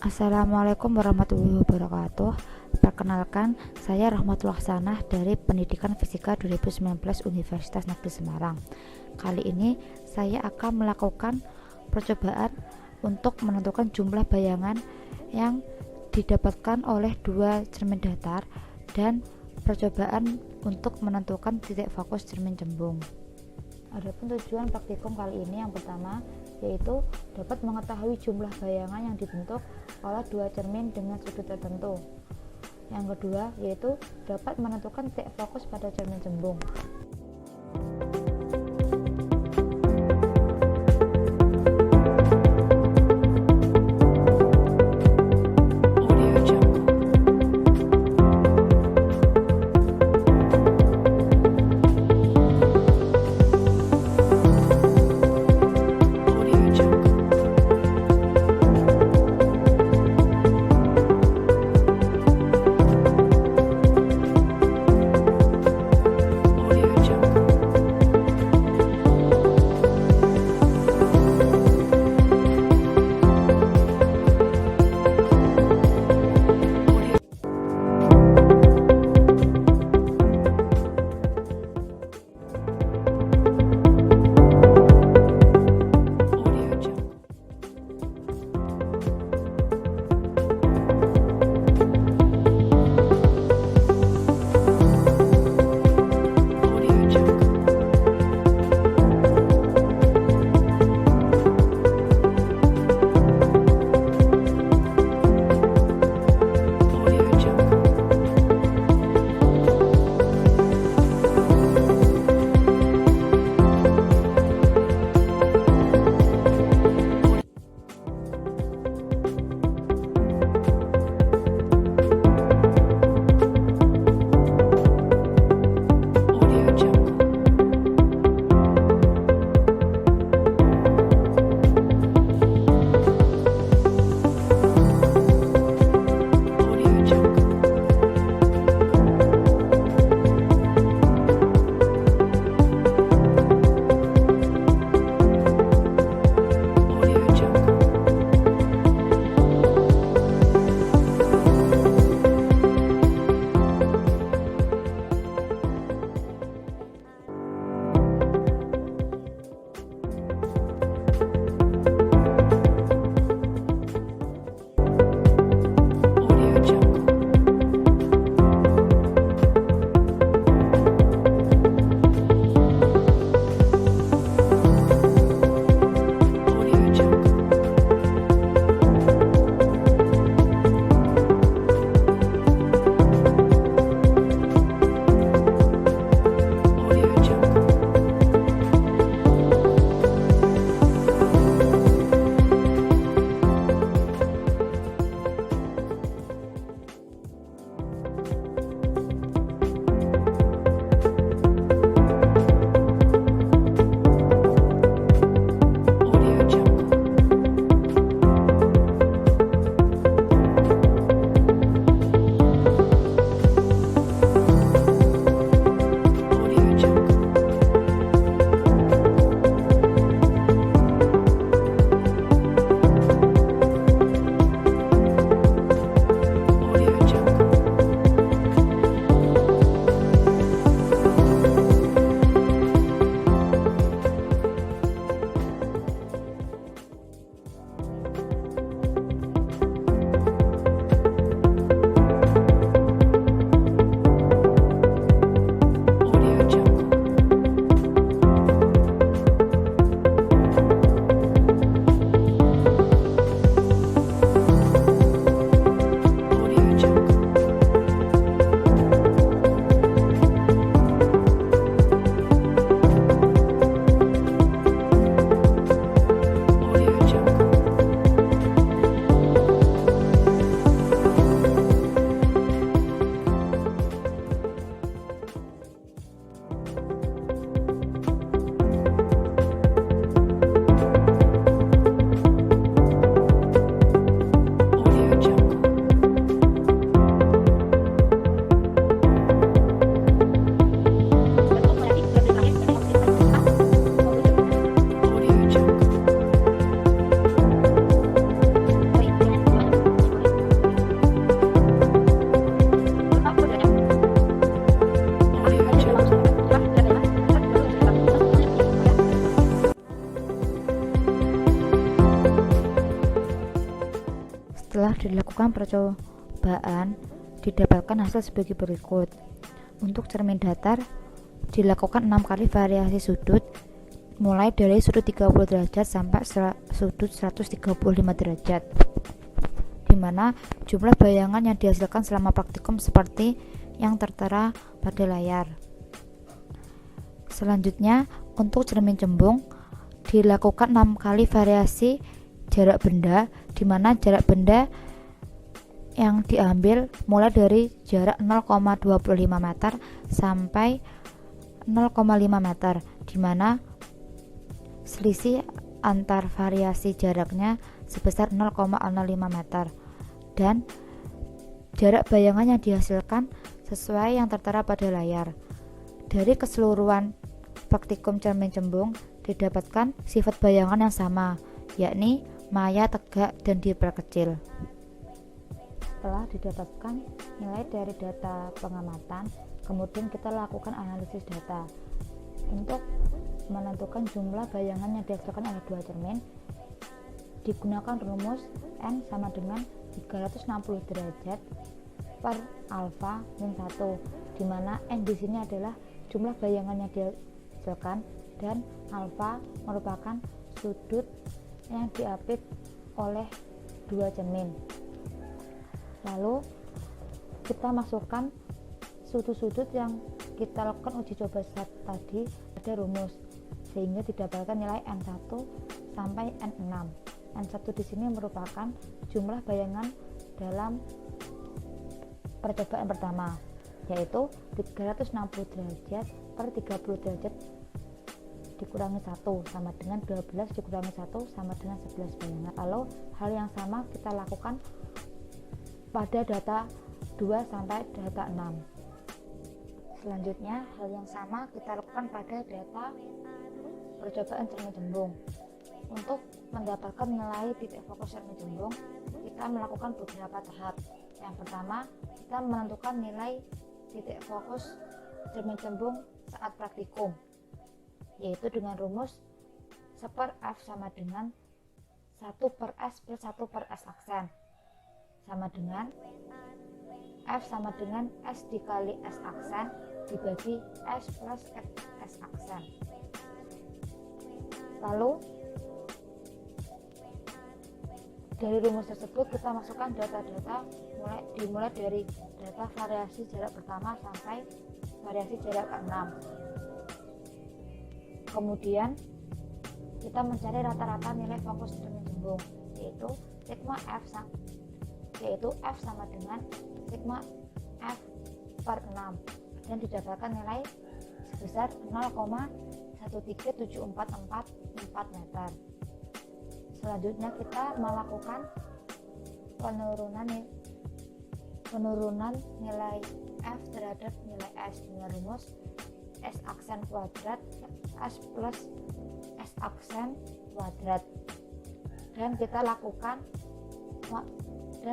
Assalamualaikum warahmatullahi wabarakatuh. Perkenalkan, saya Rahmatul Sanah dari Pendidikan Fisika 2019 Universitas Negeri Semarang. Kali ini saya akan melakukan percobaan untuk menentukan jumlah bayangan yang didapatkan oleh dua cermin datar dan percobaan untuk menentukan titik fokus cermin cembung. Adapun tujuan praktikum kali ini yang pertama yaitu dapat mengetahui jumlah bayangan yang dibentuk oleh dua cermin dengan sudut tertentu. Yang kedua yaitu dapat menentukan titik fokus pada cermin cembung. Setelah dilakukan percobaan, didapatkan hasil sebagai berikut. Untuk cermin datar, dilakukan 6 kali variasi sudut, mulai dari sudut 30 derajat sampai sudut 135 derajat, di mana jumlah bayangan yang dihasilkan selama praktikum seperti yang tertera pada layar. Selanjutnya, untuk cermin cembung, dilakukan 6 kali variasi jarak benda, di mana jarak benda yang diambil mulai dari jarak 0,25 meter sampai 0,5 meter, di mana selisih antar variasi jaraknya sebesar 0,05 meter, dan jarak bayangan yang dihasilkan sesuai yang tertera pada layar. Dari keseluruhan praktikum cermin cembung didapatkan sifat bayangan yang sama, yakni maya, tegak, dan diperkecil. Setelah didapatkan nilai dari data pengamatan, kemudian kita lakukan analisis data. Untuk menentukan jumlah bayangan yang dihasilkan oleh dua cermin, digunakan rumus N sama dengan 360 derajat per alfa min 1, di mana N di sini adalah jumlah bayangan yang dihasilkan dan alfa merupakan sudut yang diapit oleh dua cermin. Lalu kita masukkan sudut-sudut yang kita lakukan uji coba tadi ada rumus, sehingga didapatkan nilai N1 sampai N6. N1 di sini merupakan jumlah bayangan dalam percobaan pertama, yaitu 360 derajat per 30 derajat dikurangi 1 sama dengan 12 dikurangi 1 sama dengan 11 bayangan. Lalu hal yang sama kita lakukan pada data 2 sampai data 6. Selanjutnya hal yang sama kita lakukan pada data percobaan cermin cembung. Untuk mendapatkan nilai titik fokus cermin cembung, kita melakukan beberapa tahap. Yang pertama, kita menentukan nilai titik fokus cermin cembung saat praktikum, yaitu dengan rumus 1/F sama dengan 1/S plus 1/S aksen, sama dengan F sama dengan S dikali S aksen dibagi S plus S aksen. Lalu dari rumus tersebut kita masukkan data-data dimulai dari data variasi jarak pertama sampai variasi jarak ke-6. Kemudian kita mencari rata-rata nilai fokus cermin cembung, yaitu F sama dengan sigma F per 6, dan didapatkan nilai sebesar 0,13744 meter. Selanjutnya kita melakukan penurunan nilai F terhadap nilai S dengan rumus S aksen kuadrat S plus S aksen kuadrat, dan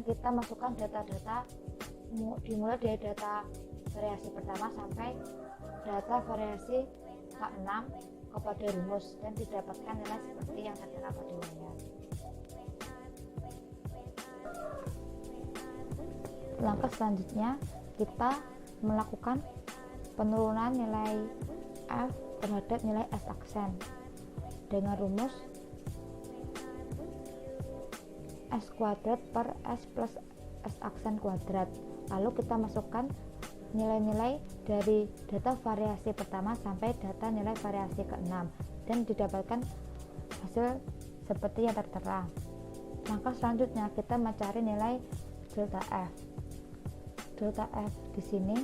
kita masukkan data-data dimulai dari data variasi pertama sampai data variasi K6 kepada rumus, dan didapatkan nilai seperti yang tertera pada layar. Langkah selanjutnya kita melakukan penurunan nilai F terhadap nilai S aksen dengan rumus S kuadrat per S plus S aksen kuadrat. Lalu kita masukkan nilai-nilai dari data variasi pertama sampai data nilai variasi ke-6, dan didapatkan hasil seperti yang tertera. Langkah selanjutnya kita mencari nilai delta F. Delta F di sini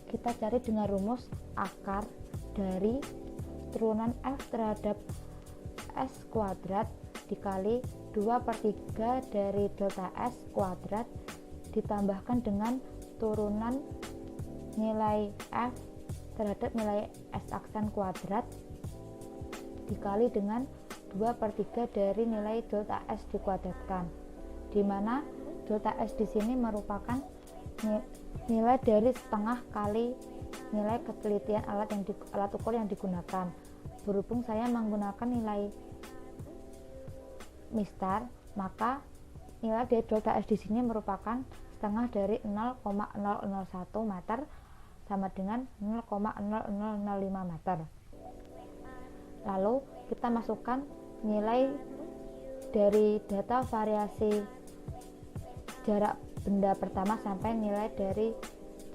kita cari dengan rumus akar dari turunan F terhadap S kuadrat dikali 2/3 dari delta S kuadrat ditambahkan dengan turunan nilai F terhadap nilai S aksen kuadrat dikali dengan 2/3 dari nilai delta S dikuadratkan, di mana delta S di sini merupakan nilai dari setengah kali nilai ketelitian alat ukur yang digunakan. Berhubung saya menggunakan nilai mistar, maka nilai dari delta S di sini merupakan setengah dari 0,001 meter sama dengan 0,0005 meter. Lalu kita masukkan nilai dari data variasi jarak benda pertama sampai nilai dari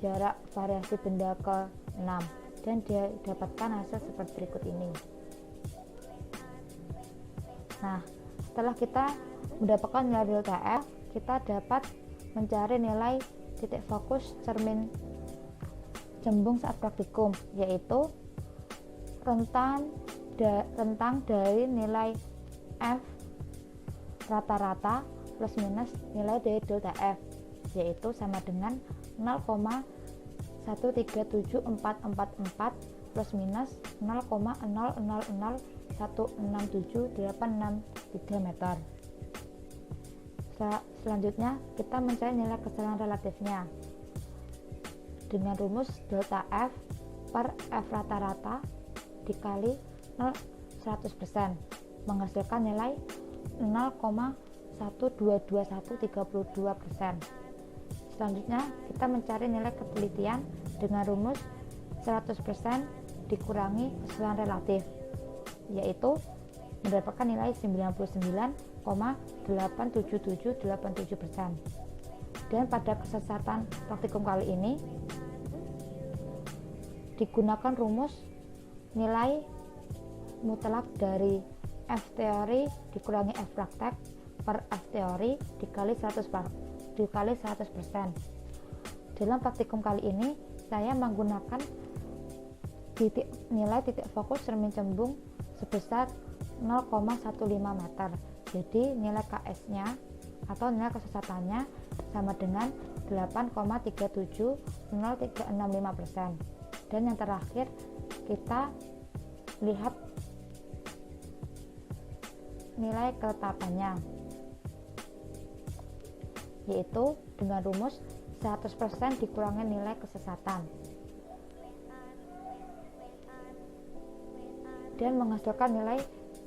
jarak variasi benda ke-6 dan didapatkan hasil seperti berikut ini. Nah, setelah kita mendapatkan nilai delta F, kita dapat mencari nilai titik fokus cermin cembung saat praktikum, yaitu rentang dari nilai F rata-rata plus minus nilai dari delta F, yaitu sama dengan 0,137444 plus minus 0,0001678663 meter. Selanjutnya kita mencari nilai kesalahan relatifnya dengan rumus delta F per F rata-rata dikali 100% menghasilkan nilai 0,122132%. Selanjutnya kita mencari nilai ketelitian dengan rumus 100% dikurangi kesalahan relatif, yaitu mendapatkan nilai 99,87787%. Dan pada kesesatan praktikum kali ini digunakan rumus nilai mutlak dari F teori dikurangi F praktek per F teori dikali 100%. Dalam praktikum kali ini saya menggunakan nilai titik fokus cermin cembung sebesar 0,15 meter. Jadi nilai KS-nya atau nilai kesesatannya sama dengan 8,3700365%. Dan yang terakhir kita lihat nilai ketetapannya, yaitu dengan rumus 100% dikurangi nilai kesesatan dan menghasilkan nilai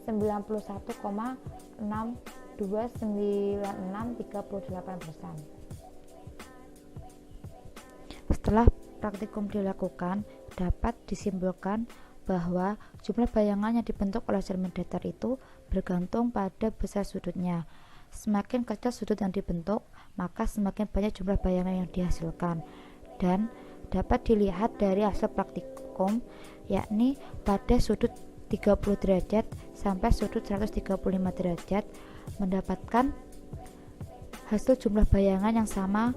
91,6296338%. Setelah praktikum dilakukan, dapat disimpulkan bahwa jumlah bayangan yang dibentuk oleh cermin datar itu bergantung pada besar sudutnya. Semakin kecil sudut yang dibentuk, maka semakin banyak jumlah bayangan yang dihasilkan. Dan dapat dilihat dari hasil praktikum, yakni pada sudut 30 derajat sampai sudut 135 derajat mendapatkan hasil jumlah bayangan yang sama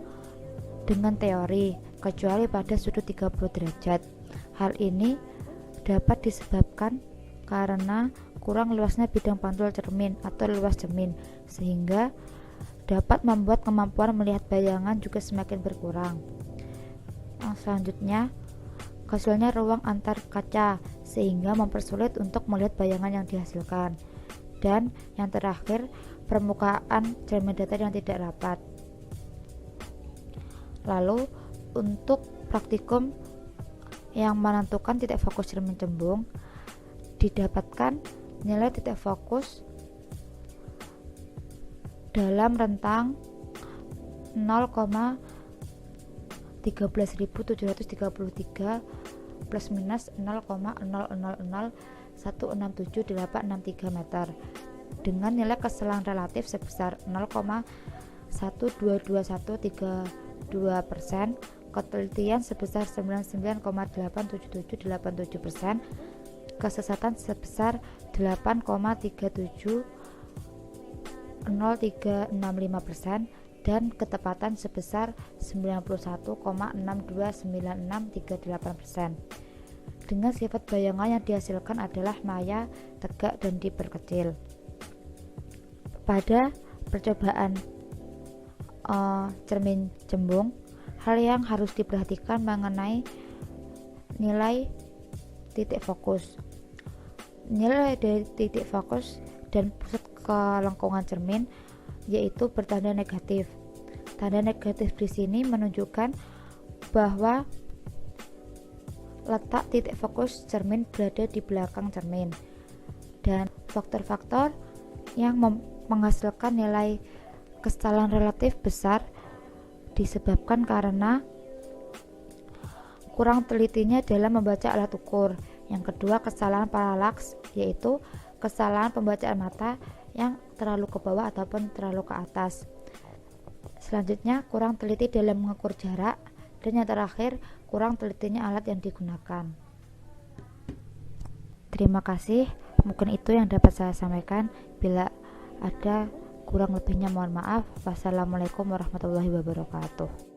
dengan teori, kecuali pada sudut 30 derajat. Hal ini dapat disebabkan karena kurang luasnya bidang pantul cermin atau luas cermin, sehingga dapat membuat kemampuan melihat bayangan juga semakin berkurang. Yang selanjutnya, kecilnya ruang antar kaca sehingga mempersulit untuk melihat bayangan yang dihasilkan. Dan yang terakhir, permukaan cermin datar yang tidak rapat. Lalu untuk praktikum yang menentukan titik fokus cermin cembung, didapatkan nilai titik fokus dalam rentang 0,13733 plus minus 0,0001678663 meter dengan nilai kesalahan relatif sebesar 0,122132%, ketelitian sebesar 99,87787%, kesesatan sebesar 8,3700365%, dan ketepatan sebesar 91,629638%. Dengan sifat bayangan yang dihasilkan adalah maya, tegak, dan diperkecil. Pada percobaan cermin cembung, hal yang harus diperhatikan mengenai nilai titik fokus. Nilai dari titik fokus dan pusat kelengkungan cermin yaitu bertanda negatif. Tanda negatif di sini menunjukkan bahwa letak titik fokus cermin berada di belakang cermin, dan faktor-faktor yang menghasilkan nilai kesalahan relatif besar disebabkan karena kurang telitinya dalam membaca alat ukur. Yang kedua, kesalahan paralaks, yaitu kesalahan pembacaan mata yang terlalu ke bawah ataupun terlalu ke atas. Selanjutnya, kurang teliti dalam mengukur jarak, dan yang terakhir, kurang telitinya alat yang digunakan. Terima kasih, mungkin itu yang dapat saya sampaikan. Bila ada kurang lebihnya mohon maaf. Wassalamualaikum warahmatullahi wabarakatuh.